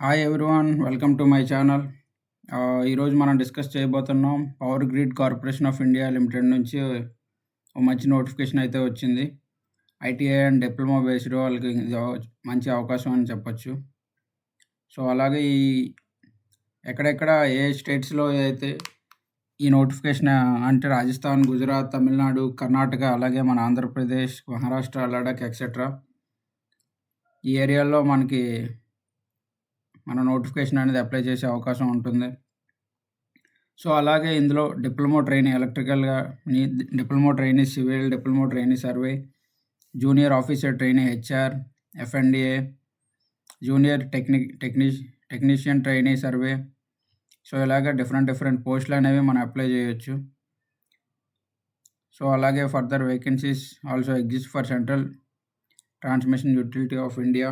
Hi everyone, welcome to my channel. ఈరోజు మనం discuss చేయబోతున్నాం. Power grid corporation of India limited నుంచి ఒక మంచి నోటిఫికేషన్ అయితే వచ్చింది. ఐటీఐ అండ్ డిప్లొమా బేస్డ్ వాళ్ళకి ఇది మంచి అవకాశం అని చెప్పొచ్చు. సో అలాగే ఎక్కడెక్కడ ఏ స్టేట్స్లో అయితే ఈ నోటిఫికేషన్ అంటే రాజస్థాన్, గుజరాత్, తమిళనాడు, కర్ణాటక, అలాగే మన ఆంధ్రప్రదేశ్, మహారాష్ట్ర, లడాక్ ఎక్సెట్రా ఈ ఏరియాల్లో మన నోటిఫికేషన్ అనేది అప్లై చేసే అవకాశం ఉంటుంది. సో అలాగే ఇందులో డిప్లొమా ట్రైనీ ఎలక్ట్రికల్గా, diploma trainee civil, diploma trainee survey, junior officer trainee HR, FMDA, junior technician trainee survey. So ఇలాగ డిఫరెంట్ పోస్టులు అనేవి మనం అప్లై చేయొచ్చు. సో అలాగే further vacancies also exist for central transmission utility of India.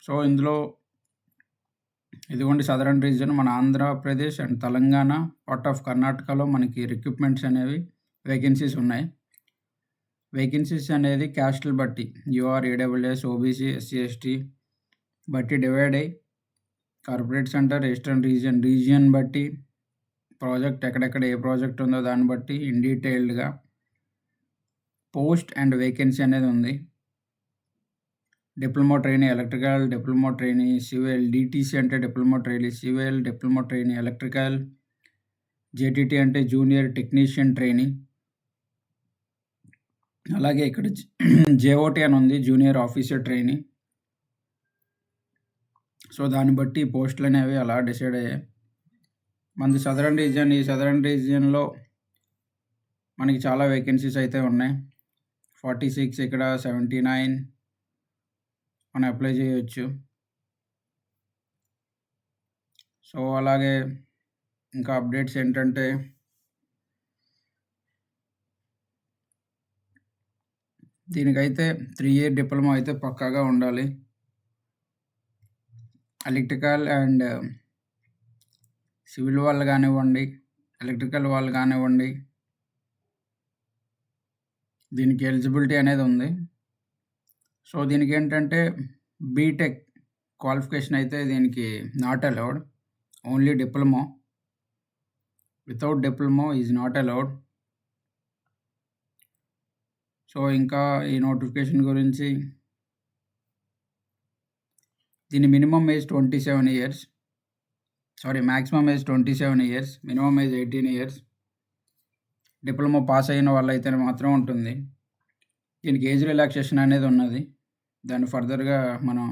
So ఇందులో ఇదిగోండి southern region మన Andhra Pradesh and Telangana, part of కర్ణాటకలో మనకి రిక్రూట్మెంట్స్ అనేవి వేకెన్సీస్ ఉన్నాయి. వేకెన్సీస్ అనేది క్యాస్ట్లు బట్టి UR, EWS, OBC, SC, ST బట్టి డివైడ్ అయ్యి కార్పొరేట్ సెంటర్, ఈస్టర్న్ రీజియన్ బట్టి ప్రాజెక్ట్ ఎక్కడెక్కడ ఏ ప్రాజెక్ట్ ఉందో దాన్ని బట్టి ఇన్ డీటెయిల్డ్గా పోస్ట్ అండ్ వేకెన్సీ అనేది ఉంది. Diploma trainee electrical, diploma trainee civil, DTC అంటే diploma trainee civil, diploma trainee electrical, JTT అంటే జూనియర్ టెక్నీషియన్ ట్రైనీ, అలాగే ఇక్కడ జేఓటీ అని ఉంది, జూనియర్ ఆఫీసర్ ట్రైనీ. సో దాన్ని బట్టి పోస్టులు అనేవి అలా డిసైడ్ అయ్యాయి. మనది సదరన్ రీజియన్. ఈ సదరన్ రీజియన్లో మనకి చాలా వేకెన్సీస్ అయితే ఉన్నాయి. 46, ఇక్కడ 79 మనం అప్లై చేయొచ్చు. సో అలాగే ఇంకా అప్డేట్స్ ఏంటంటే దీనికైతే 3 ఇయర్ డిప్లొమా అయితే పక్కాగా ఉండాలి. ఎలక్ట్రికల్ అండ్ సివిల్ వాళ్ళు కానివ్వండి, ఎలక్ట్రికల్ వాళ్ళు కానివ్వండి, దీనికి ఎలిజిబిలిటీ అనేది ఉంది. సో దీనికి ఏంటంటే బీటెక్ క్వాలిఫికేషన్ అయితే దీనికి not allowed, only diploma. Without diploma is not allowed. So ఇంకా ఈ నోటిఫికేషన్ గురించి దీని minimum age 27 years, maximum age 27 years, minimum age 18 years. Diploma pass అయిన వాళ్ళైతే మాత్రం ఉంటుంది. దీనికి ఏజ్ రిలాక్సేషన్ అనేది ఉన్నది, దాన్ని ఫర్దర్గా మనం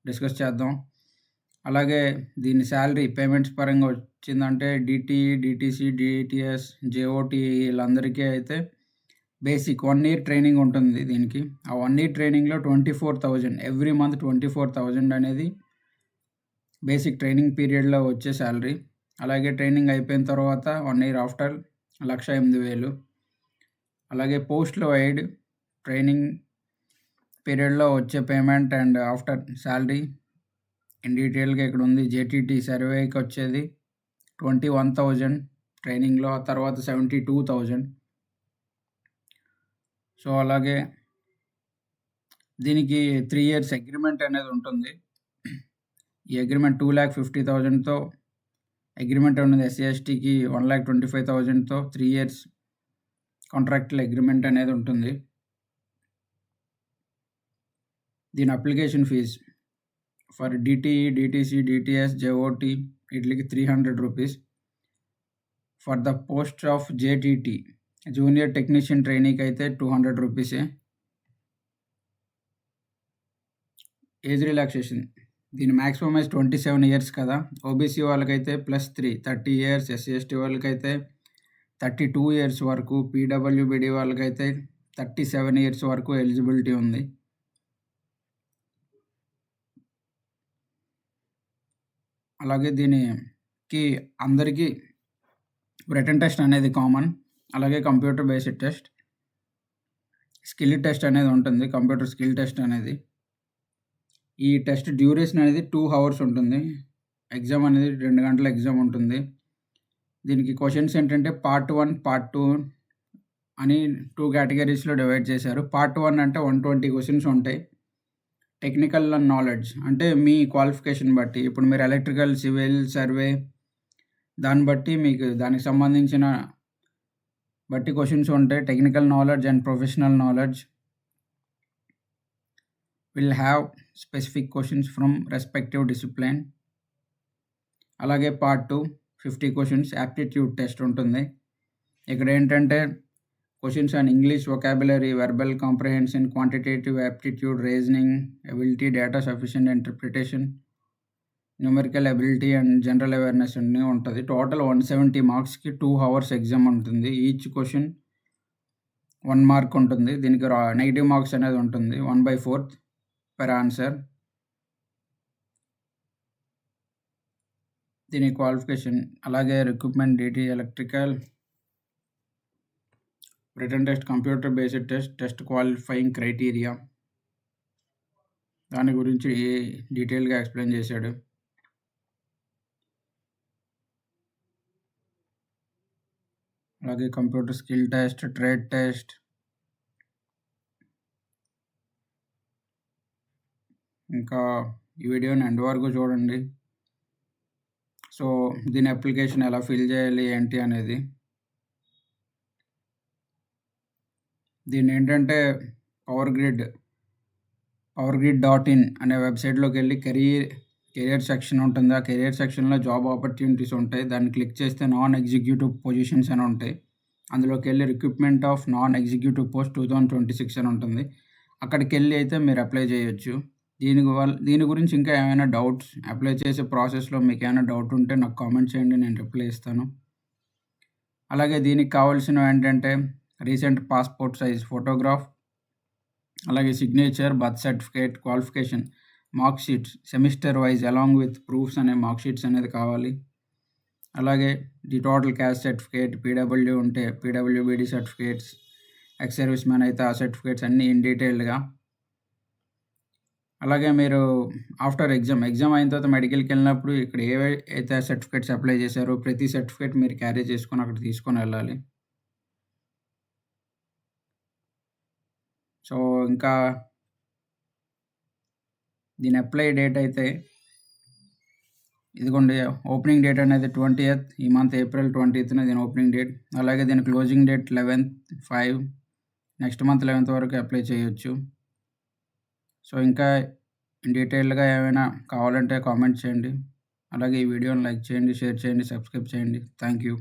డిస్కస్ చేద్దాం. అలాగే దీని శాలరీ పేమెంట్స్ పరంగా వచ్చిందంటే డిటీసీ, డిటిఎస్, జేఓటీ వీళ్ళందరికీ అయితే బేసిక్ 1 ఇయర్ ట్రైనింగ్ ఉంటుంది దీనికి. ఆ 1 ఇయర్ ట్రైనింగ్లో 24,000 ఎవ్రీ మంత్ 24,000 అనేది బేసిక్ ట్రైనింగ్ పీరియడ్లో వచ్చే శాలరీ. అలాగే ట్రైనింగ్ అయిపోయిన తర్వాత 1 ఇయర్ ఆఫ్టర్ 1,08,000. అలాగే పోస్ట్లో వైడ్ ట్రైనింగ్ పీరియడ్లో వచ్చే payment and after salary in డీటెయిల్గా ఇక్కడ ఉంది. జేటీటీ సర్వేకి వచ్చేది 21,000 ట్రైనింగ్లో, ఆ తర్వాత 72,000. సో అలాగే దీనికి 3 ఇయర్స్ అగ్రిమెంట్ అనేది ఉంటుంది. ఈ అగ్రిమెంట్ 2,50,000తో అగ్రిమెంట్ ఉన్నది. ఎస్సీ ఎస్టీకి 1,25,000తో 3 ఇయర్స్ కాంట్రాక్టువల్ అగ్రిమెంట్ అనేది ఉంటుంది. దీని application fee for DTE, DTC, DTS, JOT వీటికి 300 rupees. For the post of JTT junior technician ట్రైనీకి అయితే 200 రూపీసే. ఏజ్ రిలాక్సేషన్ దీని మ్యాక్సిమం ఏజ్ 27 ఇయర్స్ కదా. ఓబీసీ వాళ్ళకైతే +3 30 ఇయర్స్, ఎస్సీ ఎస్టీ వాళ్ళకైతే 32 ఇయర్స్ వరకు, పీడబ్ల్యూబీడీ వాళ్ళకైతే 37 ఇయర్స్ వరకు ఎలిజిబిలిటీ ఉంది. అలాగే దీనికి అందరికీ రిటన్ టెస్ట్ అనేది కామన్, అలాగే computer based test, skill test అనేది ఉంటుంది, కంప్యూటర్ స్కిల్ టెస్ట్ అనేది. ఈ టెస్ట్ డ్యూరేషన్ అనేది 2 hours ఉంటుంది. ఎగ్జామ్ అనేది 2 గంటల ఎగ్జామ్ ఉంటుంది. దీనికి క్వశ్చన్స్ ఏంటంటే పార్ట్ 1, పార్ట్ 2 అని 2 కేటగిరీస్లో డివైడ్ చేశారు. పార్ట్ 1 అంటే 120 క్వశ్చన్స్ ఉంటాయి. టెక్నికల్ నాలెడ్జ్ అంటే మీ క్వాలిఫికేషన్ బట్టి. ఇప్పుడు మీరు ఎలక్ట్రికల్, సివిల్, సర్వే దాన్ని బట్టి మీకు దానికి సంబంధించిన బట్టి క్వెషన్స్ ఉంటాయి. Technical knowledge and professional knowledge will have specific questions from respective discipline. అలాగే పార్ట్ 2 50 క్వెషన్స్ యాప్టిట్యూడ్ టెస్ట్ ఉంటుంది. ఇక్కడ ఏంటంటే questions on English vocabulary, verbal comprehension, quantitative aptitude, reasoning ability, data sufficient interpretation, numerical ability and general awareness అన్నీ ఉంటుంది. Total 170 మార్క్స్కి 2 hours exam ఉంటుంది. Each question 1 mark ఉంటుంది. దీనికి నెగిటివ్ మార్క్స్ అనేది ఉంటుంది 1/4 పర్ ఆన్సర్. దీని క్వాలిఫికేషన్ అలాగే recruitment DT, electrical, written test, computer based test qualifying criteria దాని గురించి డీటెయిల్గా ఎక్స్ప్లెయిన్ చేశాడు. అలాగే computer skill test, trade test, ఇంకా ఈ వీడియోని ఎండ్ వరకు చూడండి. సో దీని అప్లికేషన్ ఎలా ఫిల్ చేయాలి ఏంటి అనేది. దీన్ని ఏంటంటే పవర్ గ్రిడ్.in అనే వెబ్సైట్లోకి వెళ్ళి కెరియర్ సెక్షన్ ఉంటుంది. ఆ కెరియర్ సెక్షన్లో జాబ్ ఆపర్చునిటీస్ ఉంటాయి. దాన్ని క్లిక్ చేస్తే నాన్ ఎగ్జిక్యూటివ్ పొజిషన్స్ అని ఉంటాయి. అందులోకి వెళ్ళి recruitment of non executive post 2026 అని ఉంటుంది. అక్కడికి వెళ్ళి అయితే మీరు అప్లై చేయొచ్చు. దీని గురించి ఇంకా ఏమైనా డౌట్స్, అప్లై చేసే ప్రాసెస్లో మీకు ఏమైనా డౌట్ ఉంటే నాకు కామెంట్ చేయండి, నేను రిప్లై ఇస్తాను. అలాగే దీనికి కావాల్సినవి ఏంటంటే రీసెంట్ పాస్పోర్ట్ సైజ్ ఫోటోగ్రాఫ్, అలాగే signature, birth certificate, qualification mark sheets semester wise along with proofs అనే మార్క్ షీట్స్ అనేది కావాలి. అలాగే the total caste certificate, PW ఉంటే PWBD certificates, ex service man అయితే ఆ సర్టిఫికేట్స్ అన్నీ ఇన్ డీటెయిల్డ్గా. అలాగే మీరు ఆఫ్టర్ ఎగ్జామ్ అయిన తర్వాత మెడికల్కి వెళ్ళినప్పుడు ఇక్కడ ఏవైతే సర్టిఫికేట్స్ అప్లై చేశారో ప్రతి సర్టిఫికేట్ మీరు క్యారీ చేసుకొని అక్కడ తీసుకొని వెళ్ళాలి. సో ఇంకా దీని అప్లై డేట్ అయితే ఇదిగోండి, ఓపెనింగ్ డేట్ అనేది 20th ఈ మంత్ ఏప్రిల్ 20th దీని ఓపెనింగ్ డేట్. అలాగే దీని closing date 11/5 next month 11th వరకు అప్లై చేయొచ్చు. సో ఇంకా డీటెయిల్గా ఏమైనా కావాలంటే కామెంట్ చేయండి. అలాగే ఈ వీడియోని లైక్ చేయండి, షేర్ చేయండి, సబ్స్క్రైబ్ చేయండి. Thank you.